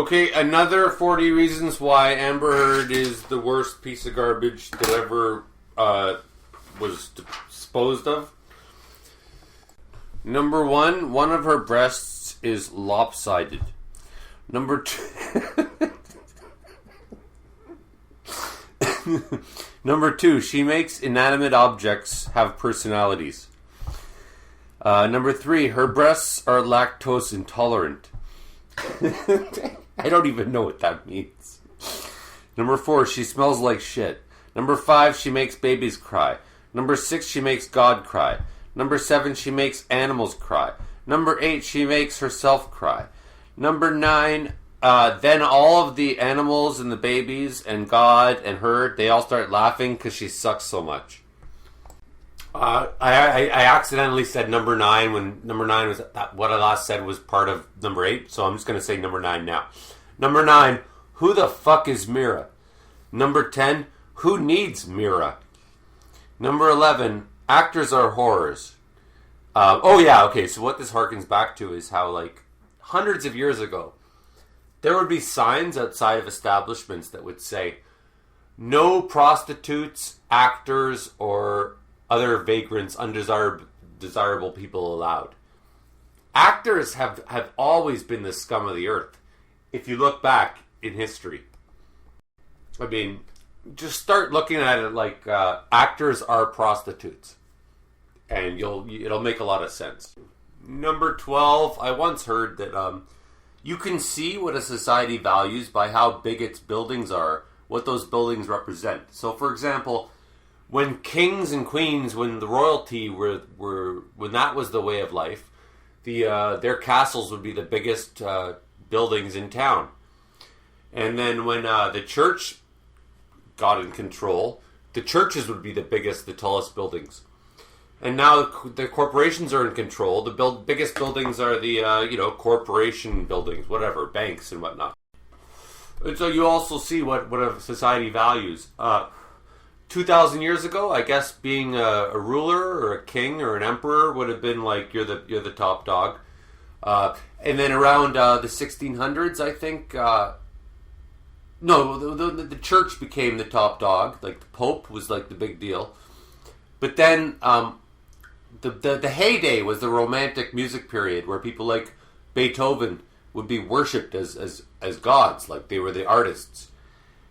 Okay, another 40 reasons why Amber Heard is the worst piece of garbage that ever was disposed of. Number one of her breasts is lopsided. Number two... Number two, she makes inanimate objects have personalities. Number three, her breasts are lactose intolerant. I don't even know what that means. Number four, she smells like shit. Number five, she makes babies cry. Number six, she makes God cry. Number seven, she makes animals cry. Number eight, she makes herself cry. Number nine, then all of the animals and the babies and God and her, they all start laughing because she sucks so much. I accidentally said number 9 when number 9 was what I last said was part of number 8, so I'm just going to say number 9 now. Number 9, who the fuck is Mira? Number 10, who needs Mira? Number 11, actors are whores. So what this harkens back to is how, like, hundreds of years ago, there would be signs outside of establishments that would say, no prostitutes, actors, or other vagrants, undesirable people allowed. Actors have always been the scum of the earth. If you look back in history, I mean, just start looking at it like actors are prostitutes, and it'll make a lot of sense. Number 12, I once heard that you can see what a society values by how big its buildings are, what those buildings represent. So, for example, when kings and queens, when the royalty were when that was the way of life, their castles would be the biggest buildings in town. And then when the church got in control, the churches would be the biggest, the tallest buildings. And now the corporations are in control. The biggest buildings are the corporation buildings, whatever, banks and whatnot. And so you also see what a society values. 2,000 years ago, I guess being a ruler or a king or an emperor would have been like you're the top dog. And then around the 1600s, I think, the church became the top dog. Like the Pope was like the big deal. But then the heyday was the Romantic music period, where people like Beethoven would be worshipped as gods, like they were the artists.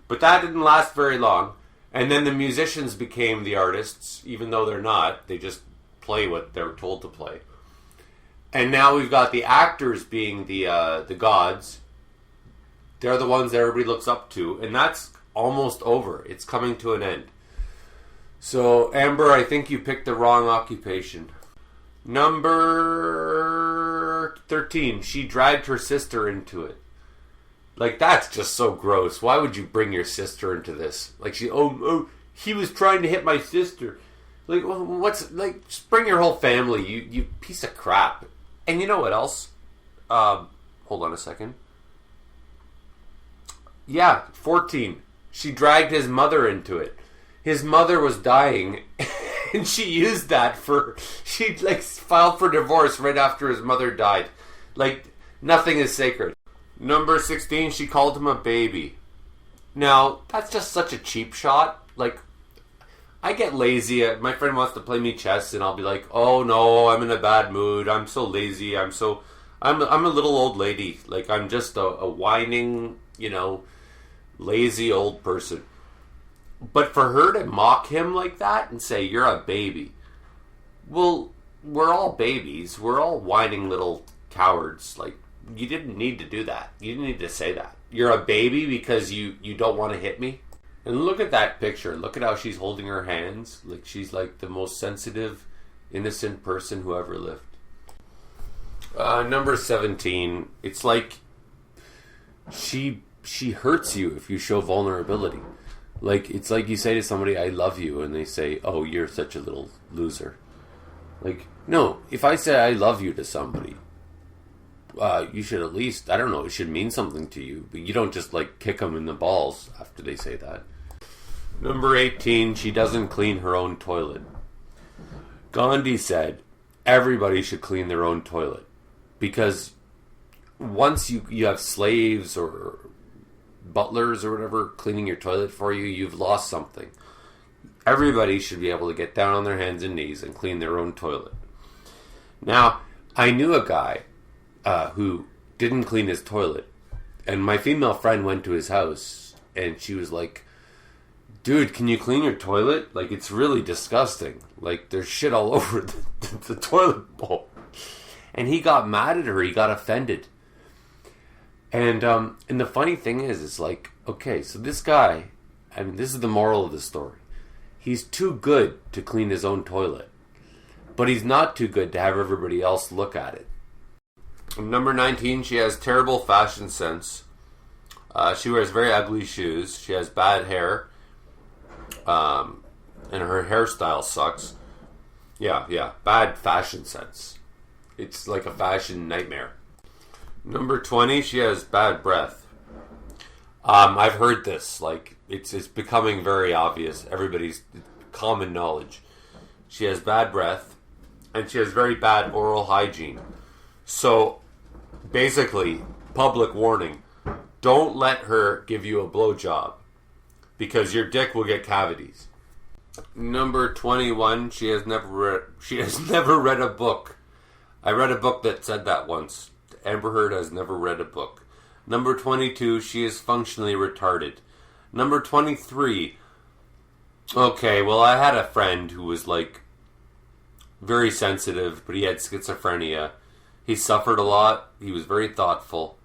But that didn't last very long. And then the musicians became the artists, even though they're not. They just play what they're told to play. And now we've got the actors being the gods. They're the ones that everybody looks up to. And that's almost over. It's coming to an end. So, Amber, I think you picked the wrong occupation. Number 13, she dragged her sister into it. Like, that's just so gross. Why would you bring your sister into this? Like, he was trying to hit my sister. Like, just bring your whole family, you piece of crap. And you know what else? Hold on a second. Yeah, 14. She dragged his mother into it. His mother was dying, and she used that she filed for divorce right after his mother died. Like, nothing is sacred. Number 16, she called him a baby. Now, that's just such a cheap shot. Like, I get lazy. My friend wants to play me chess, and I'll be like, oh no, I'm in a bad mood. I'm so lazy. I'm a little old lady. Like, I'm just a whining, lazy old person. But for her to mock him like that and say, you're a baby. Well, we're all babies. We're all whining little cowards. Like, you didn't need to do that. You didn't need to say that. You're a baby because you don't want to hit me? And look at that picture. Look at how she's holding her hands. Like, she's like the most sensitive, innocent person who ever lived. Number 17. It's like she hurts you if you show vulnerability. Like, it's like you say to somebody, I love you, and they say, oh, you're such a little loser. Like, no, if I say I love you to somebody, you should at least, I don't know, it should mean something to you, but you don't just, kick them in the balls after they say that. Number 18, she doesn't clean her own toilet. Gandhi said, everybody should clean their own toilet, because once you have slaves or butlers or whatever cleaning your toilet for you, you've lost something. Everybody should be able to get down on their hands and knees and clean their own toilet. Now, I knew a guy who didn't clean his toilet, and my female friend went to his house, and she was like, dude, can you clean your toilet? Like, it's really disgusting. Like, there's shit all over the toilet bowl. And he got mad at her. He got offended. And the funny thing is, it's like, okay, so this guy, I mean, this is the moral of the story. He's too good to clean his own toilet. But he's not too good to have everybody else look at it. Number 19, she has terrible fashion sense. She wears very ugly shoes. She has bad hair. And her hairstyle sucks. Yeah, bad fashion sense. It's like a fashion nightmare. Number 20, she has bad breath. I've heard this. Like, it's becoming very obvious. Everybody's common knowledge. She has bad breath, and she has very bad oral hygiene. So, basically, public warning: don't let her give you a blowjob, because your dick will get cavities. Number 21, she has never read a book. I read a book that said that once. Amber Heard has never read a book. Number 22, she is functionally retarded. Number 23, okay, well, I had a friend who was like very sensitive, but he had schizophrenia. He suffered a lot. He was very thoughtful,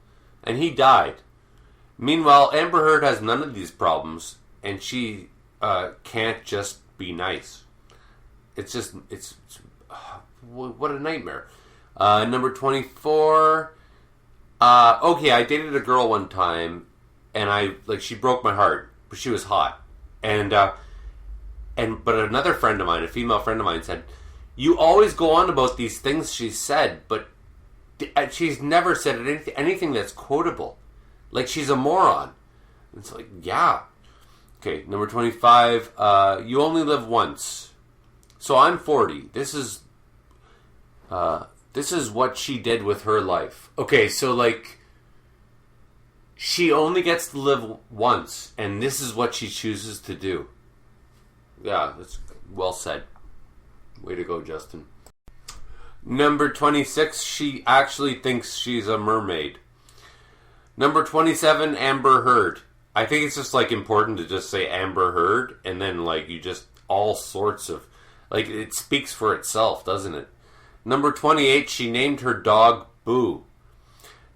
and he died. Meanwhile, Amber Heard has none of these problems, and she can't just be nice. It's what a nightmare. Number 24. Okay, I dated a girl one time, and she broke my heart, but she was hot. But another friend of mine, a female friend of mine, said, "You always go on about these things she said, but she's never said anything that's quotable. Like, she's a moron." And it's like, yeah. Okay, number 25. You only live once. So I'm 40. This is what she did with her life. Okay, so like, she only gets to live once, and this is what she chooses to do. Yeah, that's well said. Way to go, Justin. Number 26, she actually thinks she's a mermaid. Number 27, Amber Heard. I think it's just like important to just say Amber Heard, and then like you just all sorts of, like, it speaks for itself, doesn't it? Number 28, she named her dog Boo.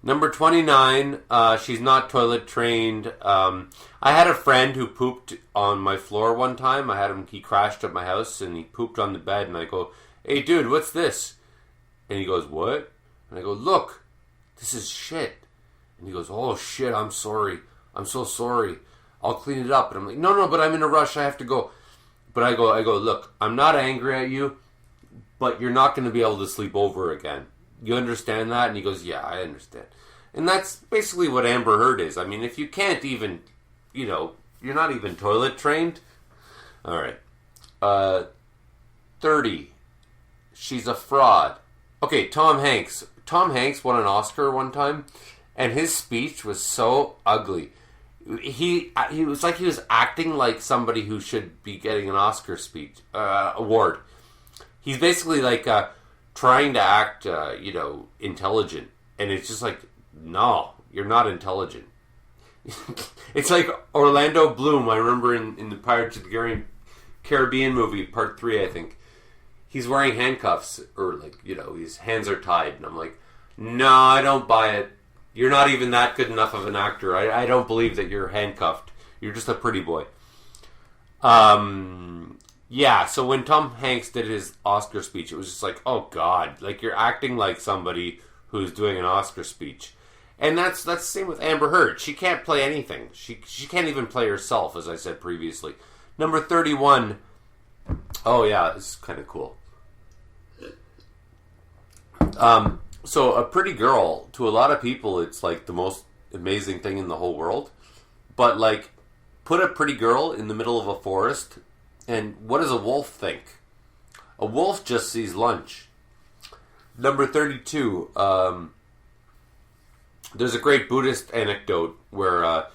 Number 29, she's not toilet trained. I had a friend who pooped on my floor one time. He crashed at my house and he pooped on the bed, and I go, "Hey dude, what's this?" And he goes, "What?" And I go, "Look, this is shit." And he goes, "Oh shit, I'm sorry. I'm so sorry. I'll clean it up." And I'm like, no, but I'm in a rush. I have to go. But I go, "Look, I'm not angry at you, but you're not going to be able to sleep over again. You understand that?" And he goes, "Yeah, I understand." And that's basically what Amber Heard is. I mean, if you can't even, you're not even toilet trained. All right. 30. She's a fraud. Okay, Tom Hanks. Tom Hanks won an Oscar one time, and his speech was so ugly. He was like he was acting like somebody who should be getting an Oscar award. He's basically like trying to act, intelligent, and it's just like, no, you're not intelligent. It's like Orlando Bloom. I remember in the Pirates of the Caribbean movie, Part 3, I think. He's wearing handcuffs, or his hands are tied, and I'm like, no, I don't buy it. You're not even that good enough of an actor. I don't believe that you're handcuffed. You're just a pretty boy. Yeah, so when Tom Hanks did his Oscar speech, it was just like, oh God, like you're acting like somebody who's doing an Oscar speech. And that's the same with Amber Heard. She can't play anything. She can't even play herself, as I said previously. Number 31. Oh yeah, this is kind of cool. So a pretty girl, to a lot of people, it's like the most amazing thing in the whole world. But like, put a pretty girl in the middle of a forest, and what does a wolf think? A wolf just sees lunch. Number 32. There's a great Buddhist anecdote where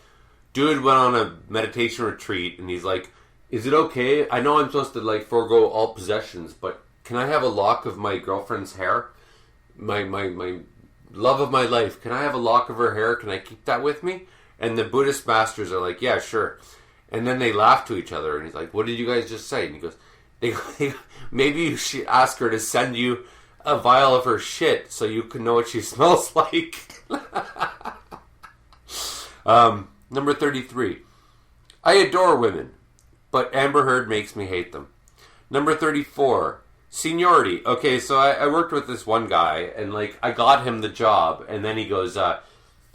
dude went on a meditation retreat, and he's like, is it okay? I know I'm supposed to like forego all possessions, but can I have a lock of my girlfriend's hair? My love of my life. Can I have a lock of her hair? Can I keep that with me? And the Buddhist masters are like, yeah, sure. And then they laugh to each other, and he's like, what did you guys just say? And he goes, maybe you should ask her to send you a vial of her shit so you can know what she smells like. Number 33. I adore women, but Amber Heard makes me hate them. Number 34. Seniority. Okay, so I worked with this one guy, and like I got him the job, and then he goes, and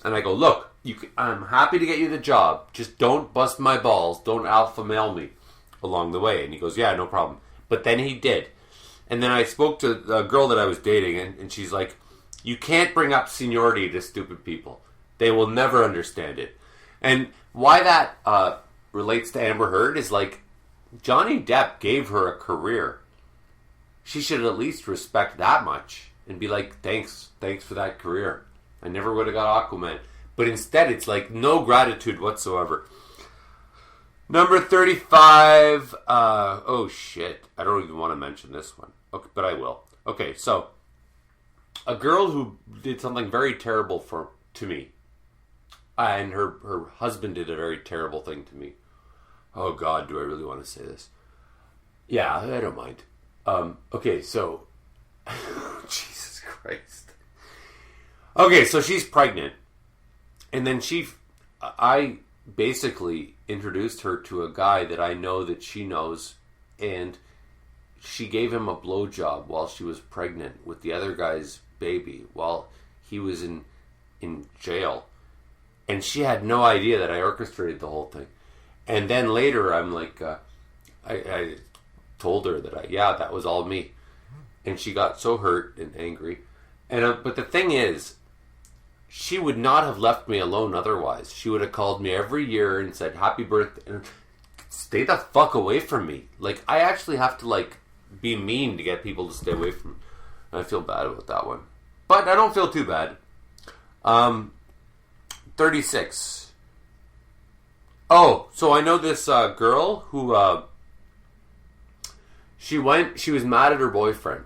I go, look, I'm happy to get you the job. Just don't bust my balls. Don't alpha male me along the way. And he goes, yeah, no problem. But then he did. And then I spoke to a girl that I was dating, and she's like, you can't bring up seniority to stupid people. They will never understand it. And why that relates to Amber Heard is like, Johnny Depp gave her a career. She should at least respect that much and be like, thanks for that career. I never would have got Aquaman. But instead, it's like no gratitude whatsoever. Number 35. Oh, shit. I don't even want to mention this one. Okay, but I will. Okay, so a girl who did something very terrible to me. And her husband did a very terrible thing to me. Oh, God, do I really want to say this? Yeah, I don't mind. Okay, so... Jesus Christ. Okay, so she's pregnant. And then I basically introduced her to a guy that I know that she knows, and she gave him a blowjob while she was pregnant with the other guy's baby while he was in jail. And she had no idea that I orchestrated the whole thing. And then later I'm like, I told her that that was all me. And she got so hurt and angry. And but the thing is, she would not have left me alone otherwise. She would have called me every year and said, happy birthday. And stay the fuck away from me. Like, I actually have to, like, be mean to get people to stay away from me. I feel bad about that one. But I don't feel too bad. 36. Oh, so I know this girl who, she was mad at her boyfriend.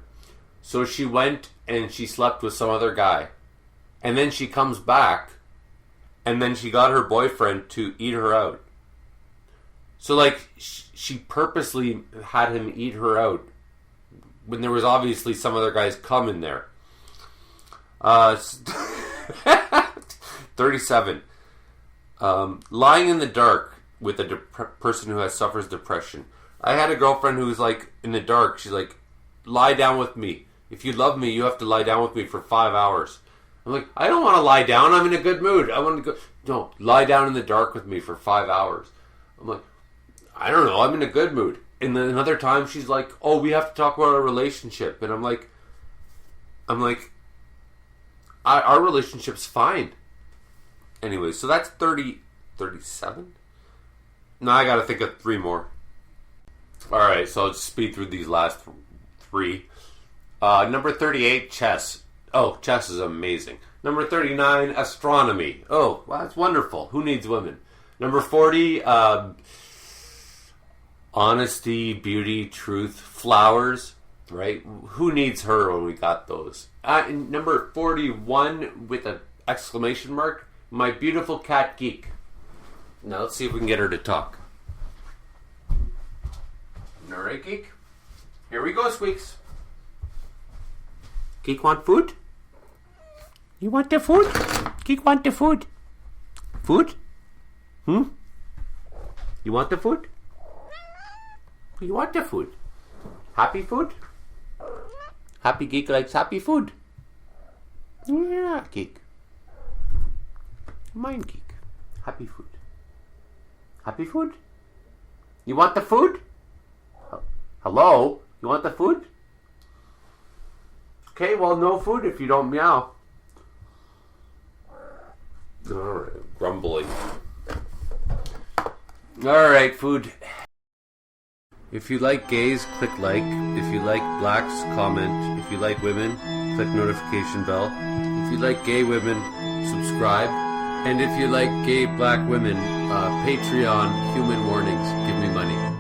So she went and she slept with some other guy. And then she comes back, and then she got her boyfriend to eat her out. So, like, she purposely had him eat her out when there was obviously some other guy's cum in there. 37. Lying in the dark with a person who suffers depression. I had a girlfriend who was like, in the dark, she's like, lie down with me. If you love me, you have to lie down with me for 5 hours. I'm like, I don't want to lie down. I'm in a good mood. I want to go. No, lie down in the dark with me for 5 hours. I'm like, I don't know. I'm in a good mood. And then another time she's like, oh, we have to talk about our relationship. And I'm like, our relationship's fine. Anyway, so that's 37? No, I got to think of 3 more. All right, so I'll just speed through these last 3. Number 38, chess. Oh, chess is amazing. Number 39, astronomy. Oh, well, that's wonderful. Who needs women? Number 40, honesty, beauty, truth, flowers, right? Who needs her when we got those? Number 41, with an exclamation mark, my beautiful cat Geek. Now let's see if we can get her to talk. All right, Geek. Here we go, Squeaks. Geek want food? You want the food? Geek want the food? Food? You want the food? You want the food? Happy food? Happy Geek likes happy food. Yeah, Geek. Mine, Geek. Happy food. Happy food? You want the food? Hello? You want the food? Okay, well, no food if you don't meow. Alright, grumbling. Alright, food. If you like gays, click like. If you like blacks, comment. If you like women, click notification bell. If you like gay women, subscribe. And if you like gay black women, Patreon, Human Warnings, give me money.